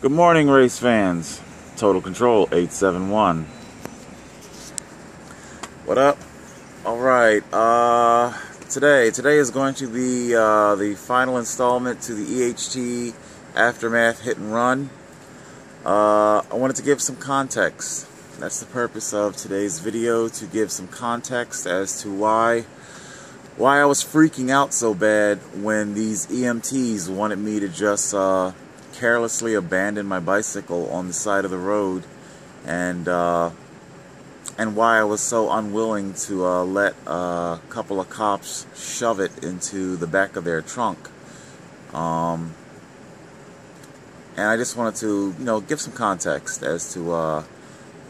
Good morning, race fans. Total Control 871. What up? Alright, today is going to be the final installment to the EHT Aftermath Hit and Run. I wanted to give some context. That's the purpose of today's video, to give some context as to why I was freaking out so bad when these EMTs wanted me to just carelessly abandon my bicycle on the side of the road, and why I was so unwilling to let a couple of cops shove it into the back of their trunk. And I just wanted to, give some context as to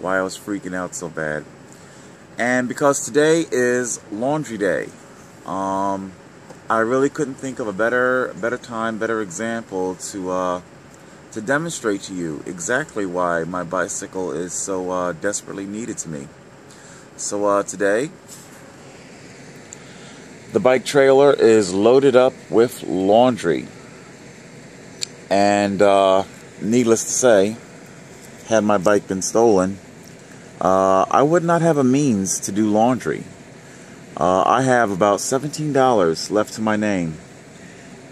why I was freaking out so bad. And because today is laundry day, I really couldn't think of a better time, better example to demonstrate to you exactly why my bicycle is so desperately needed to me. So today, the bike trailer is loaded up with laundry. And needless to say, had my bike been stolen, I would not have a means to do laundry. I have about $17 left to my name.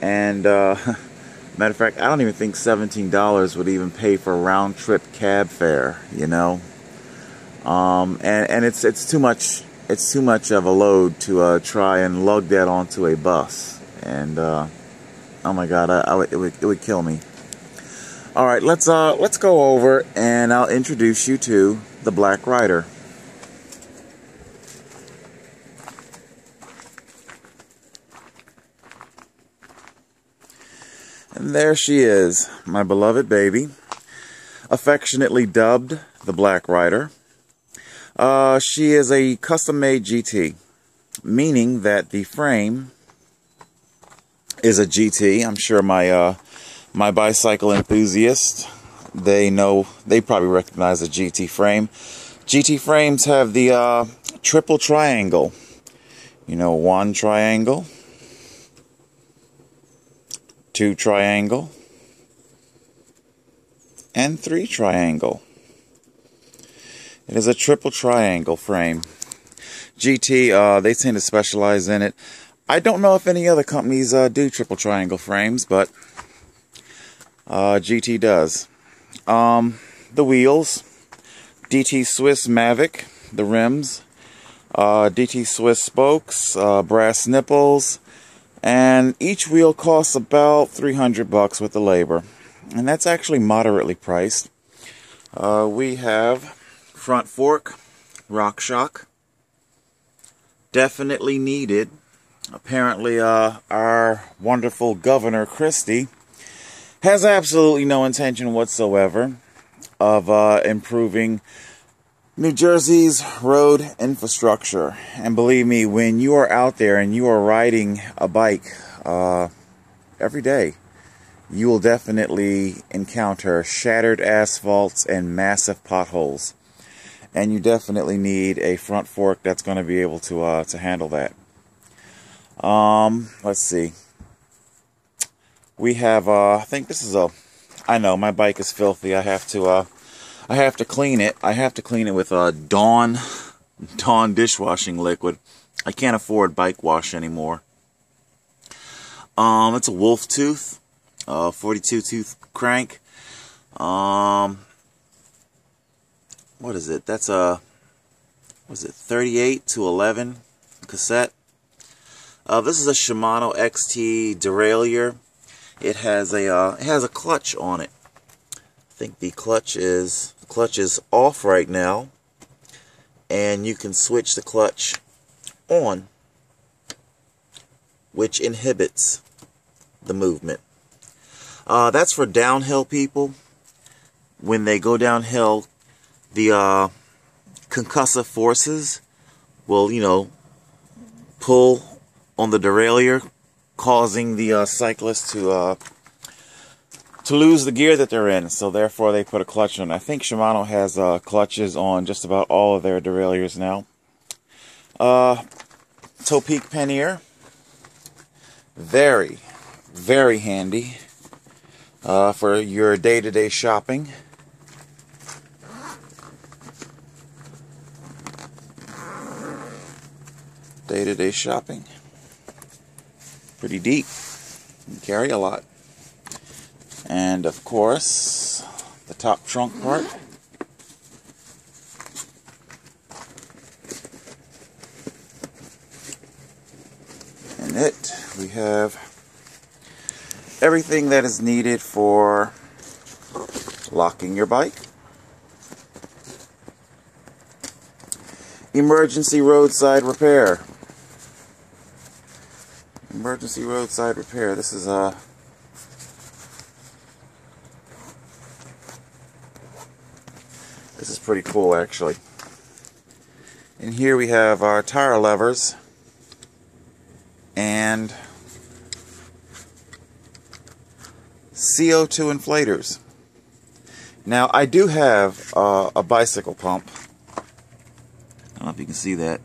And matter of fact, I don't even think $17 would even pay for a round-trip cab fare, and it's too much. It's too much of a load to try and lug that onto a bus, and oh my God, it would kill me. All right, let's go over, and I'll introduce you to the Black Rider. And there she is, my beloved baby, affectionately dubbed the Black Rider. She is a custom-made GT, meaning that the frame is a GT. I'm sure my bicycle enthusiasts, they probably recognize a GT frame. GT frames have the triple triangle. One triangle, two triangle, and three triangle. It is a triple triangle frame. GT, they tend to specialize in it. I don't know if any other companies do triple triangle frames, but GT does. The wheels, DT Swiss Mavic, the rims, DT Swiss spokes, brass nipples, and each wheel costs about $300 with the labor, and that's actually moderately priced. We have front fork, rock shock, definitely needed. Apparently, our wonderful Governor Christie has absolutely no intention whatsoever of improving New Jersey's road infrastructure. And believe me, when you are out there and you are riding a bike every day, you will definitely encounter shattered asphalts and massive potholes. And you definitely need a front fork that's going to be able to handle that. Let's see. We have I think this is I know my bike is filthy. I have to clean it. I have to clean it with Dawn dishwashing liquid. I can't afford bike wash anymore. It's a wolf tooth, 42 tooth crank. What is it? That's a, was it 38 to 11 cassette? This is a Shimano XT derailleur. It has a clutch on it. I think the clutch is off right now, and you can switch the clutch on, which inhibits the movement. That's for downhill people. When they go downhill, the concussive forces will, pull on the derailleur, causing the cyclist to lose the gear that they're in. So therefore, they put a clutch on. I think Shimano has clutches on just about all of their derailleurs now. Toe peak pannier, very, very handy. for your day-to-day shopping. Day-to-day shopping. Pretty deep. You can carry a lot. And of course, the top trunk part. In it, we have everything that is needed for locking your bike. Emergency roadside repair. Emergency roadside repair. This is pretty cool, actually. In here we have our tire levers and CO2 inflators. Now, I do have a bicycle pump. I don't know if you can see that.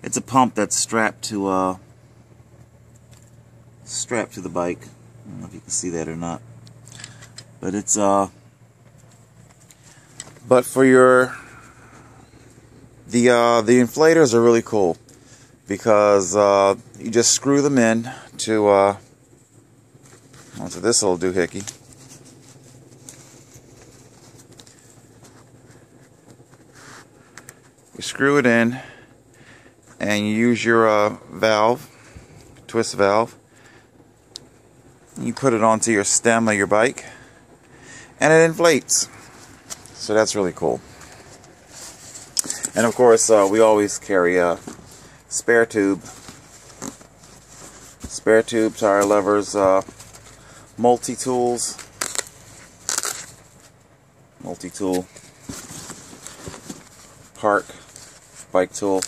It's a pump that's strapped to the bike. I don't know if you can see that or not. But it's but for the inflators are really cool because you just screw them in to onto this little doohickey. You screw it in and you use your valve, twist valve. You put it onto your stem of your bike and it inflates. So that's really cool. And of course, we always carry a spare tube, tire levers, multi-tool, park, bike tool.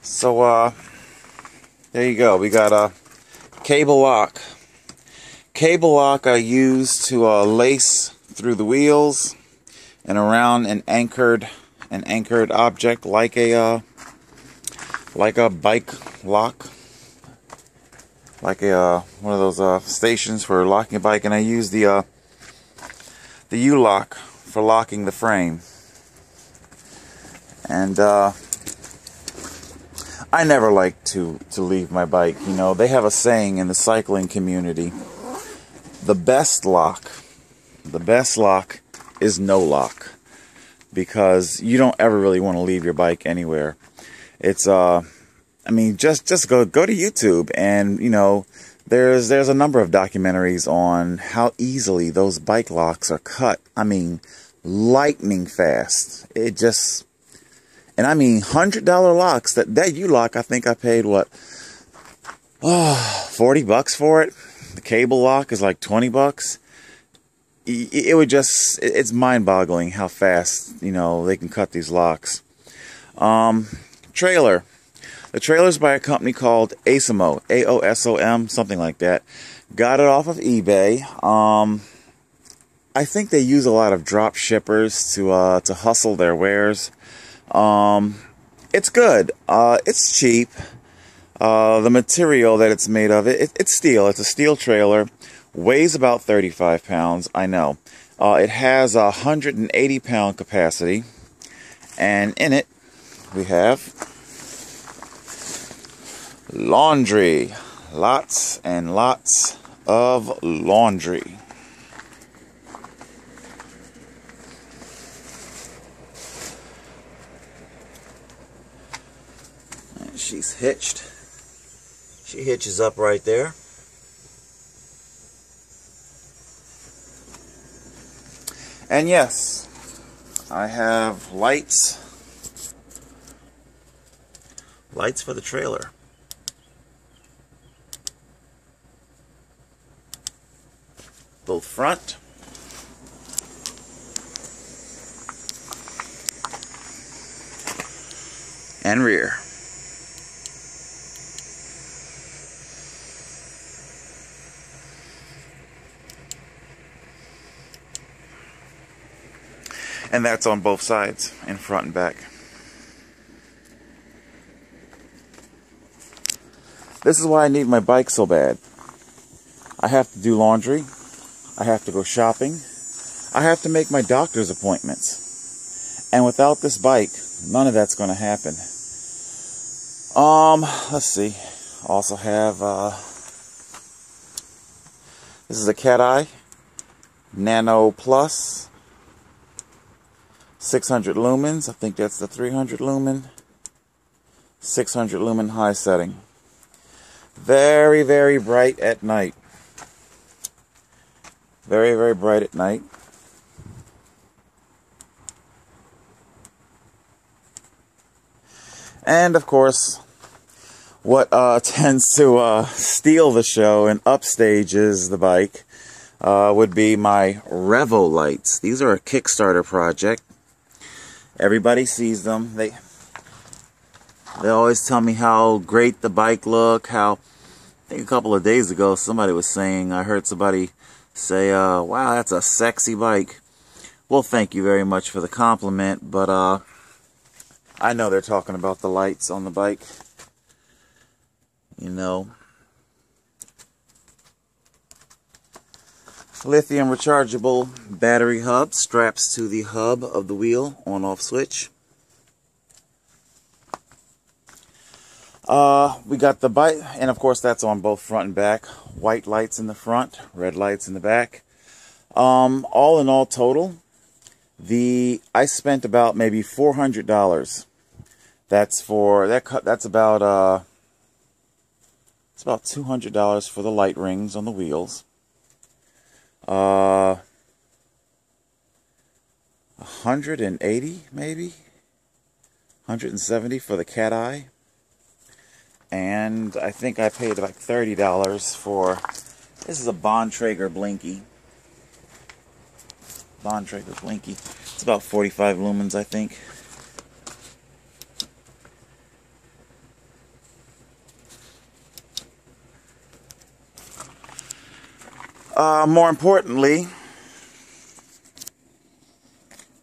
So there you go. We got a cable lock. Cable lock I use to lace through the wheels and around an anchored object like a bike lock, like a one of those stations for locking a bike, and I use the U-lock for locking the frame. And I never like to leave my bike. You know, they have a saying in the cycling community: the best lock is no lock, because you don't ever really want to leave your bike anywhere. It's I mean, just go to YouTube, and you know, there's a number of documentaries on how easily those bike locks are cut. I mean, lightning fast. It just, and I mean, $100 locks. That U-lock, I think I paid what, $40 for it. The cable lock is like $20. It would just, it's mind-boggling how fast, you know, they can cut these locks. Trailer. The trailer's by a company called Aosom, A-O-S-O-M, something like that. Got it off of eBay. I think they use a lot of drop shippers to hustle their wares. It's good. It's cheap. The material that it's made of, it's steel. It's a steel trailer. Weighs about 35 pounds, I know. It has a 180-pound capacity. And in it, we have laundry. Lots and lots of laundry. And she's hitched. She hitches up right there. And yes, I have lights for the trailer. Both front and rear. And that's on both sides, in front and back. This is why I need my bike so bad. I have to do laundry. I have to go shopping. I have to make my doctor's appointments. And without this bike, none of that's going to happen. Let's see. Also have, this is a Cat Eye Nano Plus. 600 lumens. I think that's the 300 lumen. 600 lumen high setting. Very, very bright at night. Very, very bright at night. And of course, what tends to steal the show and upstages the bike would be my Revo lights. These are a Kickstarter project. Everybody sees them. They always tell me how great the bike look. How, I think a couple of days ago somebody was saying, I heard somebody say, wow, that's a sexy bike. Well, thank you very much for the compliment, but I know they're talking about the lights on the bike. You know. Lithium rechargeable battery hub straps to the hub of the wheel, on-off switch. We got the bike, and of course that's on both front and back. White lights in the front, red lights in the back. All in all total, I spent about maybe $400. That's about it's about $200 for the light rings on the wheels. 180 maybe, 170 for the Cat Eye, and I think I paid like $30 for, this is a Bontrager Blinky. Bontrager Blinky. It's about 45 lumens, I think. More importantly,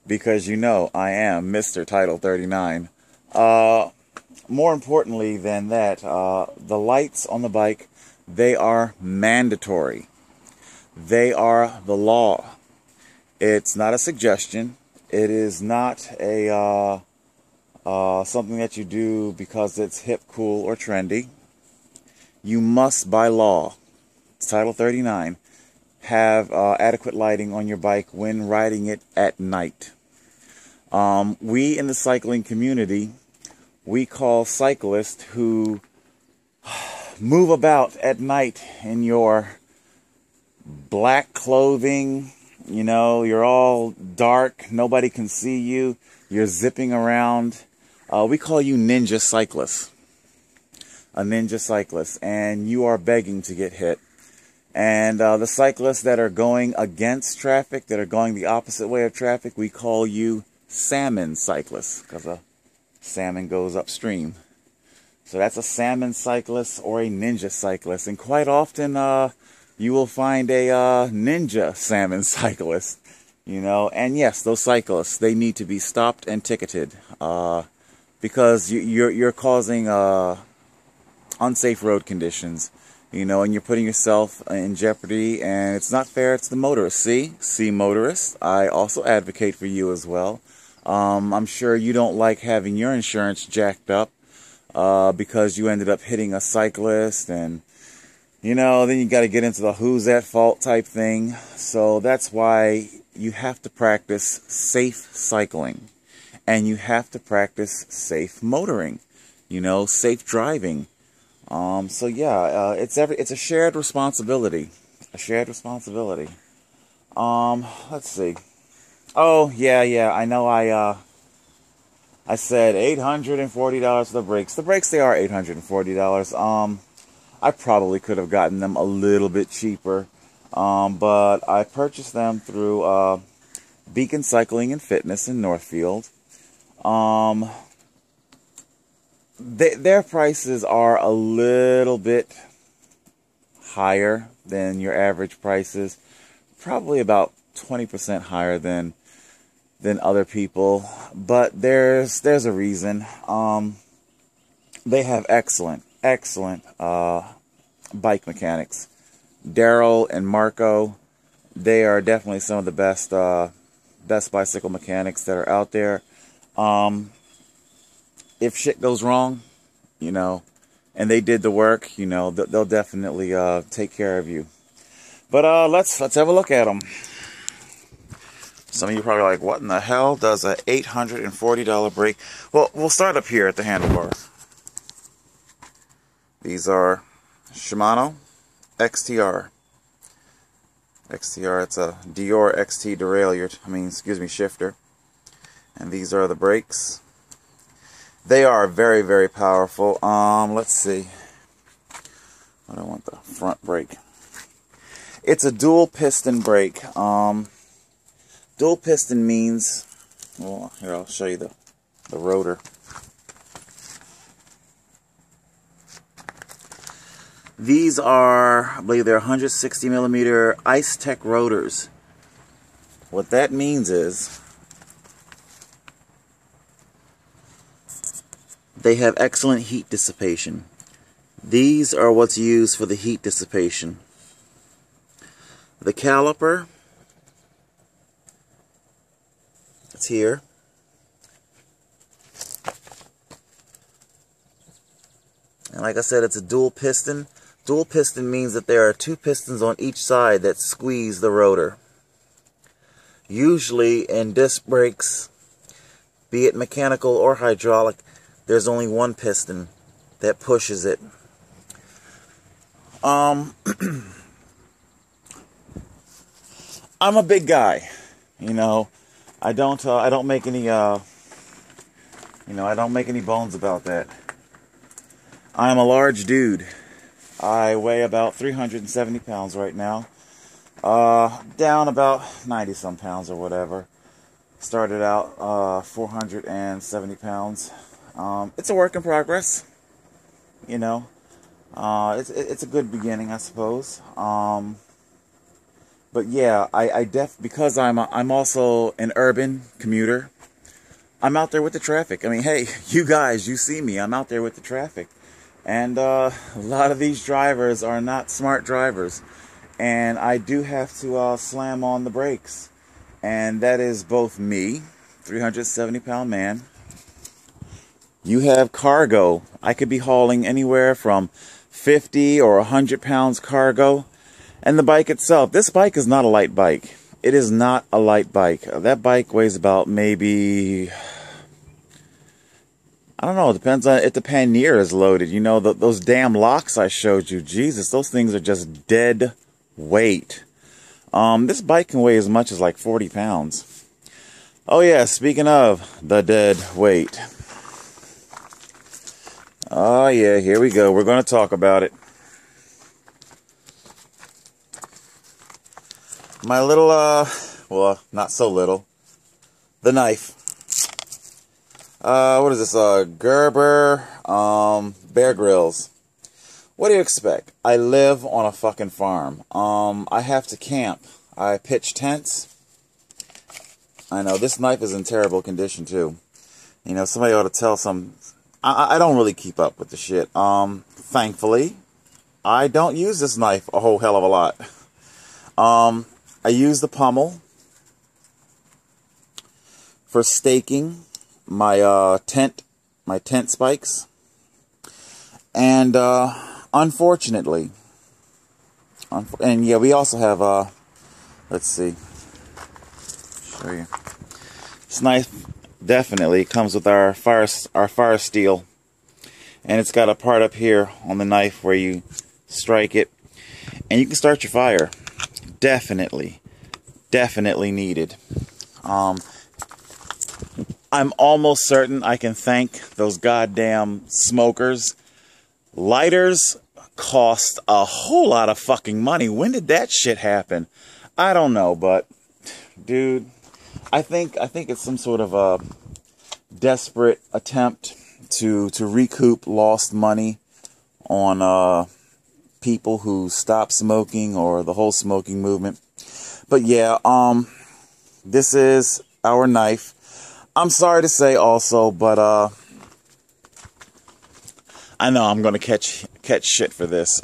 because you know I am Mr. Title 39, more importantly than that, the lights on the bike, they are mandatory. They are the law. It's not a suggestion. It is not a something that you do because it's hip, cool, or trendy. You must, by law, Title 39, have adequate lighting on your bike when riding it at night. We in the cycling community, we call cyclists who move about at night in your black clothing, you know, you're all dark, nobody can see you, you're zipping around. We call you ninja cyclists. A ninja cyclist, and you are begging to get hit. And the cyclists that are going against traffic, that are going the opposite way of traffic, we call you salmon cyclists, because a salmon goes upstream. So that's a salmon cyclist or a ninja cyclist. And quite often you will find a ninja salmon cyclist, you know. And yes, those cyclists, they need to be stopped and ticketed because you're causing unsafe road conditions. You know, and you're putting yourself in jeopardy, and it's not fair. It's the motorists. See, motorists, I also advocate for you as well. I'm sure you don't like having your insurance jacked up because you ended up hitting a cyclist, and, you know, then you got to get into the who's at fault type thing. So that's why you have to practice safe cycling, and you have to practice safe motoring, you know, safe driving. So yeah, it's a shared responsibility. A shared responsibility. Let's see. Oh, yeah, I know I said $840 for the brakes. The brakes, they are $840. I probably could have gotten them a little bit cheaper. But I purchased them through Beacon Cycling and Fitness in Northfield. Their prices are a little bit higher than your average prices, probably about 20% higher than other people, but there's a reason. They have excellent excellent bike mechanics. Daryl and Marco, they are definitely some of the best best bicycle mechanics that are out there. If shit goes wrong, you know, and they did the work, you know, they'll definitely take care of you. But let's have a look at them. Some of you are probably like, what in the hell does a $840 brake? Well, we'll start up here at the handlebar. These are Shimano XTR. XTR, it's a Dior XT derailleur, shifter. And these are the brakes. They are very, very powerful. Let's see. I don't want the front brake. It's a dual piston brake. Dual piston means, well, here, I'll show you the rotor. These are, I believe they're 160 millimeter Ice Tech rotors. What that means is they have excellent heat dissipation. These are what's used for the heat dissipation. The caliper, it's here. And like I said, it's a dual piston. Dual piston means that there are two pistons on each side that squeeze the rotor. Usually in disc brakes, be it mechanical or hydraulic, there's only one piston that pushes it. I'm a big guy, you know. I don't make any I don't make any bones about that. I'm a large dude. I weigh about 370 pounds right now. Down about 90 some pounds or whatever. Started out 470 pounds. It's a work in progress. You know, it's a good beginning, I suppose. But yeah, because I'm also an urban commuter. I'm out there with the traffic. I mean, hey, you guys, you see me. I'm out there with the traffic. And a lot of these drivers are not smart drivers. And I do have to slam on the brakes. And that is both me, 370-pound man. You have cargo. I could be hauling anywhere from 50 or 100 pounds cargo. And the bike itself, this bike is not a light bike. It is not a light bike. That bike weighs about maybe, I don't know, it depends on if the pannier is loaded. You know, those damn locks I showed you, Jesus, those things are just dead weight. This bike can weigh as much as like 40 pounds. Oh yeah, speaking of the dead weight. Oh yeah, here we go. We're going to talk about it. My little, well, not so little, the knife. What is this, Gerber, Bear Grylls. What do you expect? I live on a fucking farm. I have to camp. I pitch tents. I know, this knife is in terrible condition, too. You know, somebody ought to tell some, I don't really keep up with the shit. Thankfully, I don't use this knife a whole hell of a lot. I use the pommel for staking my tent spikes, and unfortunately, and yeah, we also have let's see, show you. This knife definitely comes with our fire steel, and it's got a part up here on the knife where you strike it, and you can start your fire. Definitely needed. I'm almost certain I can thank those goddamn smokers. Lighters cost a whole lot of fucking money. When did that shit happen? I don't know, but dude, I think it's some sort of a desperate attempt to recoup lost money on people who stop smoking or the whole smoking movement. But yeah, this is our knife. I'm sorry to say also, but I know I'm gonna catch shit for this.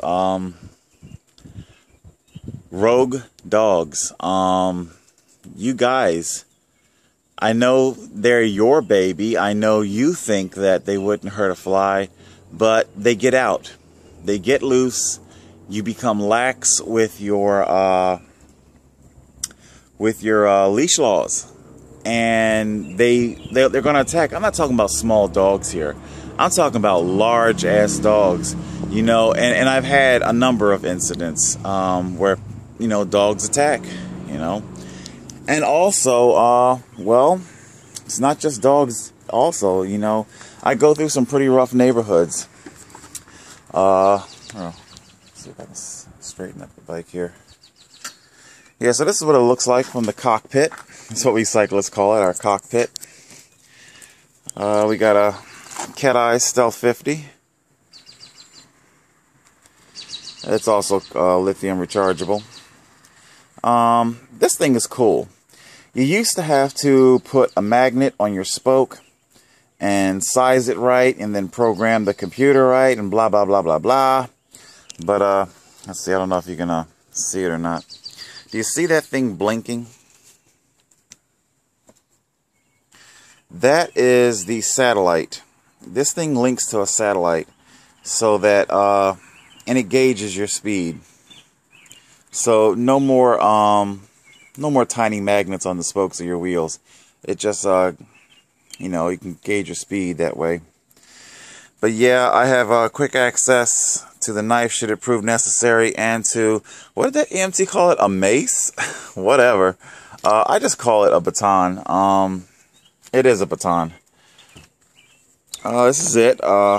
Rogue dogs. You guys, I know they're your baby. I know you think that they wouldn't hurt a fly, but they get out. They get loose. You become lax with your leash laws, and they're going to attack. I'm not talking about small dogs here. I'm talking about large ass dogs. You know, and I've had a number of incidents where, you know, dogs attack. You know, and also well, it's not just dogs. Also, you know, I go through some pretty rough neighborhoods. See if I can straighten up the bike here. Yeah, so this is what it looks like from the cockpit. That's what we cyclists call it, our cockpit. We got a Cat-Eye Stealth 50. It's also lithium rechargeable. This thing is cool. You used to have to put a magnet on your spoke and size it right and then program the computer right and blah, blah, blah, blah, blah. But, let's see, I don't know if you can see it or not. Do you see that thing blinking? That is the satellite. This thing links to a satellite so that, and it gauges your speed. So no more tiny magnets on the spokes of your wheels. It just, you know, you can gauge your speed that way. But yeah, I have quick access to the knife should it prove necessary, and to, what did that EMT call it? A mace? Whatever. I just call it a baton. It is a baton. This is it. In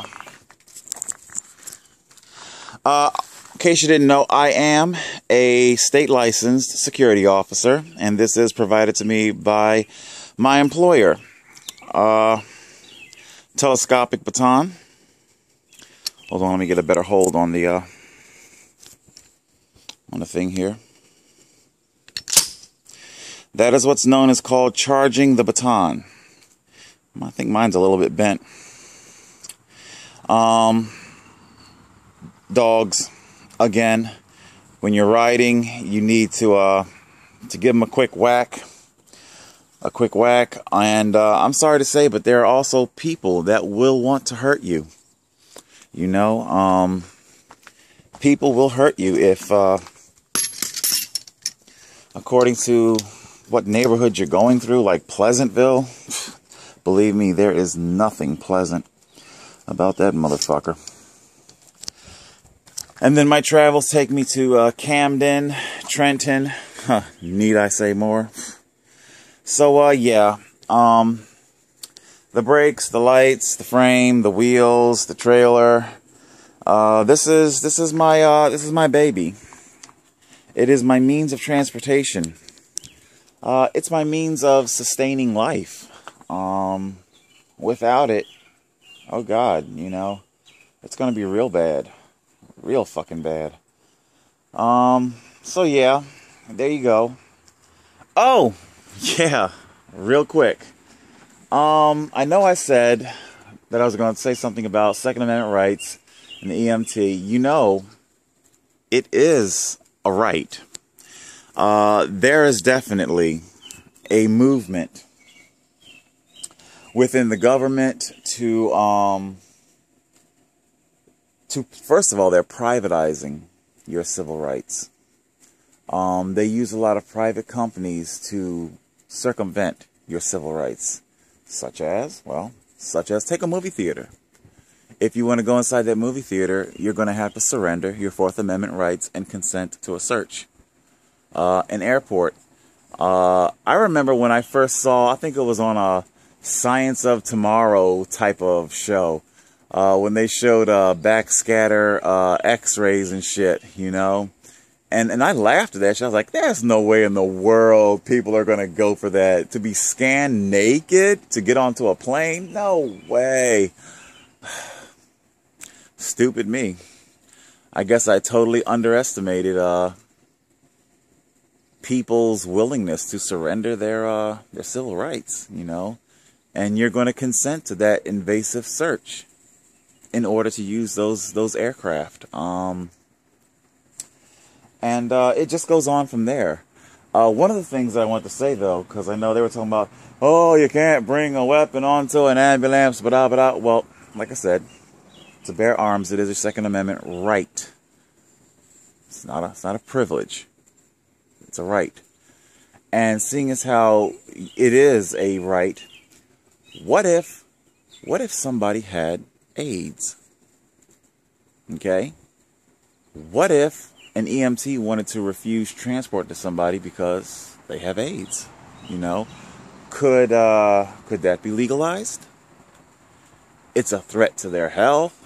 case you didn't know, I am a state licensed security officer, and this is provided to me by my employer. Telescopic baton. Hold on, let me get a better hold on the thing here. That is what's known as called charging the baton. I think mine's a little bit bent. Dogs, again, when you're riding, you need to give them a quick whack. And I'm sorry to say, but there are also people that will want to hurt you. You know, people will hurt you if, according to what neighborhood you're going through, like Pleasantville, believe me, there is nothing pleasant about that motherfucker. And then my travels take me to Camden, Trenton. Need I say more? So, yeah. The brakes, the lights, the frame, the wheels, the trailer. This is my baby. It is my means of transportation. It's my means of sustaining life. Without it, oh God, you know, it's gonna be real bad, real fucking bad. So yeah, there you go. Oh, yeah, real quick. I know I said that I was going to say something about Second Amendment rights and the EMT. You know, it is a right. There is definitely a movement within the government to first of all, they're privatizing your civil rights. They use a lot of private companies to circumvent your civil rights. Such as take a movie theater. If you want to go inside that movie theater, you're going to have to surrender your Fourth Amendment rights and consent to a search. An airport. I remember when I first saw, I think it was on a Science of Tomorrow type of show, when they showed backscatter x-rays and shit, you know. And I laughed at that shit. I was like, there's no way in the world people are going to go for that. To be scanned naked to get onto a plane? No way. Stupid me. I guess I totally underestimated people's willingness to surrender their civil rights, you know. And you're going to consent to that invasive search. in order to use those aircraft. And it just goes on from there. One of the things I want to say, though, because I know they were talking about, oh, you can't bring a weapon onto an ambulance, blah, blah, blah. Well, like I said, to bear arms, it is a Second Amendment right. It's not a privilege. It's a right. And seeing as how it is a right, what if somebody had AIDS? Okay? What if an EMT wanted to refuse transport to somebody because they have AIDS? You know, could that be legalized? It's a threat to their health.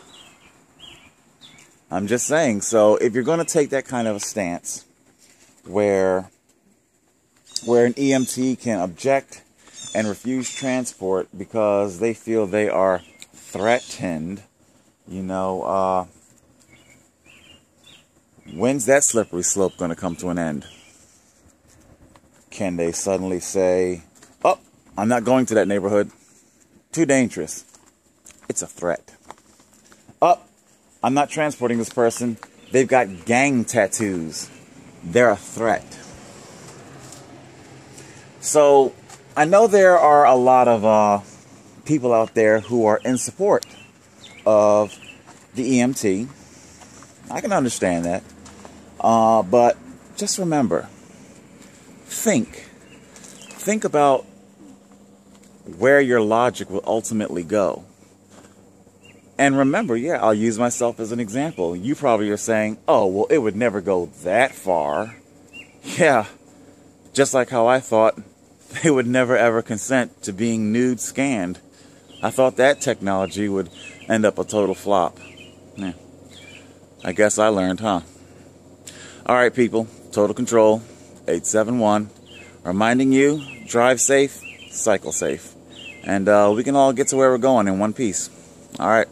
I'm just saying. So if you're going to take that kind of a stance, where an EMT can object and refuse transport because they feel they are threatened, you know, when's that slippery slope going to come to an end? Can they suddenly say, oh, I'm not going to that neighborhood. Too dangerous. It's a threat. Oh, I'm not transporting this person. They've got gang tattoos. They're a threat. So, I know there are a lot of people out there who are in support of the EMT. I can understand that. But just remember, think about where your logic will ultimately go. And remember, yeah, I'll use myself as an example. You probably are saying, oh, well, it would never go that far. Yeah, just like how I thought they would never ever consent to being nude scanned. I thought that technology would end up a total flop. Yeah, I guess I learned, huh? All right, people, Total Control 871, reminding you, drive safe, cycle safe. And we can all get to where we're going in one piece. All right.